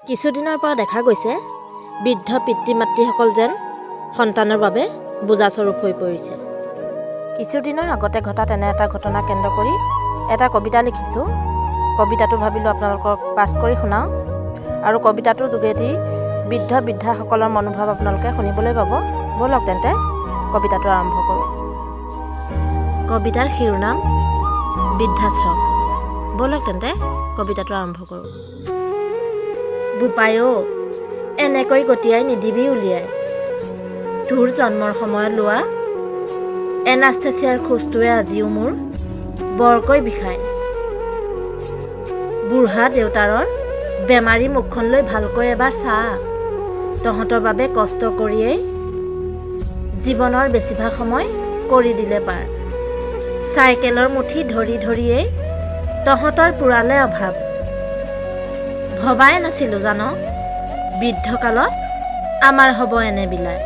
কিছুদিনৰ পৰা দেখা গৈছে বৃদ্ধ পিতৃ মাতৃসকল যেন সন্তানৰ বাবে বোজাস্বৰূপ হৈ পৰিছে। কিছুদিনৰ আগতে ঘটা তেনে এটা ঘটনা কেন্দ্ৰ কৰি এটা কবিতা লিখিছোঁ। কবিতাটো ভাবিলোঁ আপোনালোকক পাঠ কৰি শুনাওঁ আৰু কবিতাটোৰ যোগেদি বৃদ্ধ বৃদ্ধাসকলৰ মনোভাৱ আপোনালোকে শুনিবলৈ পাব। ব'লক তেন্তে কবিতাটো আৰম্ভ কৰোঁ। কবিতাৰ শিৰোনাম বৃদ্ধাশ্ৰম। ব'লক তেন্তে কবিতাটো আৰম্ভ কৰোঁ। বোপাই অ' এনেকৈ গতিয়াই নিদিবি উলিয়াই, তোৰ জন্মৰ সময়ত লোৱা এনাস্থেচিয়াৰ খোজটোৱে আজিও মোৰ বৰকৈ বিষায়। বুঢ়া দেউতাৰৰ বেমাৰী মুখখন লৈ ভালকৈ এবাৰ চা, তহঁতৰ বাবে কষ্ট কৰিয়েই জীৱনৰ বেছিভাগ সময় কৰি দিলে পাৰ। চাইকেলৰ মুঠি ধৰি ধৰিয়েই তহঁতৰ পুৰালে অভাৱ। ভবাই নাছিলোঁ জান বৃদ্ধকালত আমাৰ হ'ব এনে বিলাই।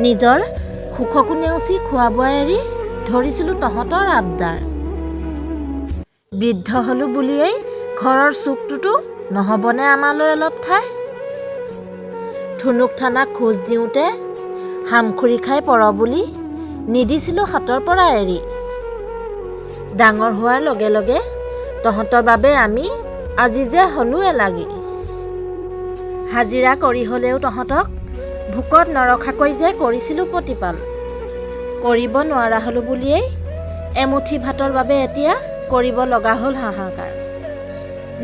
নিজৰ সুখকো নেওচি খোৱা বোৱা এৰি ধৰিছিলোঁ তহঁতৰ আবদাৰ। বৃদ্ধ হ'লো বুলিয়েই ঘৰৰ চুকটোতো নহ'বনে আমালৈ অলপ ঠাই। ধুনুক থানাক খোজ দিওঁতে হামখুৰি খাই পৰ বুলি নিদিছিলোঁ হাতৰ পৰা এৰি। ডাঙৰ হোৱাৰ লগে লগে তহঁতৰ বাবে আমি আজি যে হ'লোৱে লাগি। হাজিৰা কৰি হ'লেও তহঁতক ভোকত নৰখাকৈ যে কৰিছিলোঁ প্ৰতিপাল। কৰিব নোৱাৰা হ'লো বুলিয়েই এমুঠি ভাতৰ বাবে এতিয়া কৰিব লগা হ'ল হাহাকাৰ।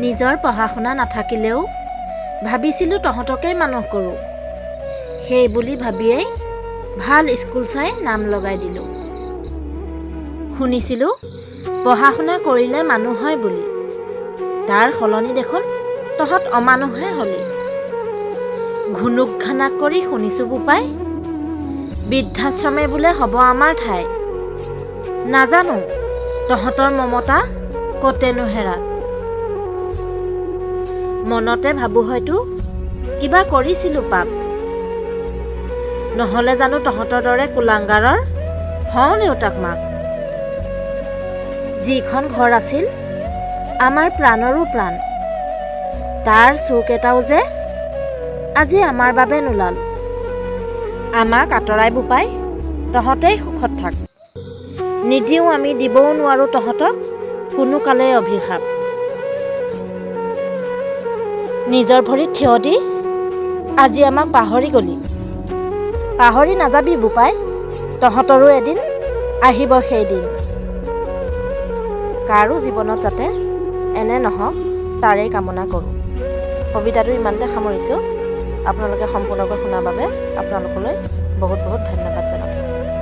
নিজৰ পঢ়া শুনা নাথাকিলেও ভাবিছিলোঁ তহঁতকেই মানুহ কৰোঁ, সেই বুলি ভাবিয়েই ভাল স্কুল চাই নাম লগাই দিলোঁ। শুনিছিলোঁ পঢ়া শুনা কৰিলে মানুহ হয় বুলি, তাৰ সলনি দেখোন তহঁত অমানুহে হলি। ঘুনুক ঘানাক কৰি শুনিছোঁ বোপাই, বৃদ্ধাশ্ৰমে বোলে হ'ব আমাৰ ঠাই। নাজানো তহঁতৰ মমতা কতেনো হেৰাল। মনতে ভাবোঁ হয়তো কিবা কৰিছিলোঁ পাপ, নহ'লে জানো তহঁতৰ দৰে কুলাংগাৰৰ হওঁ দেউতাক মাক। যিখন ঘৰ আছিল আমাৰ প্ৰাণৰো প্ৰাণ, তাৰ চুক এটাও যে আজি আমাৰ বাবে নোলাল। আমাক আঁতৰাই বোপাই তহঁতেই সুখত থাক, নিদিওঁ আমি দিবও নোৱাৰোঁ তহঁতক কোনো কালে অভিশাপ। নিজৰ ভৰিত থিয় দি আজি আমাক পাহৰি গলি, পাহৰি নাযাবি বোপাই তহঁতৰো এদিন আহিব সেই দিন। কাৰো জীৱনত যাতে এনে নহওক তাৰেই কামনা কৰোঁ। কবিতাটো ইমানতে সামৰিছোঁ। আপোনালোকে সম্পূৰ্ণকৈ শুনাৰ বাবে আপোনালোকলৈ বহুত বহুত ধন্যবাদ জনালোঁ।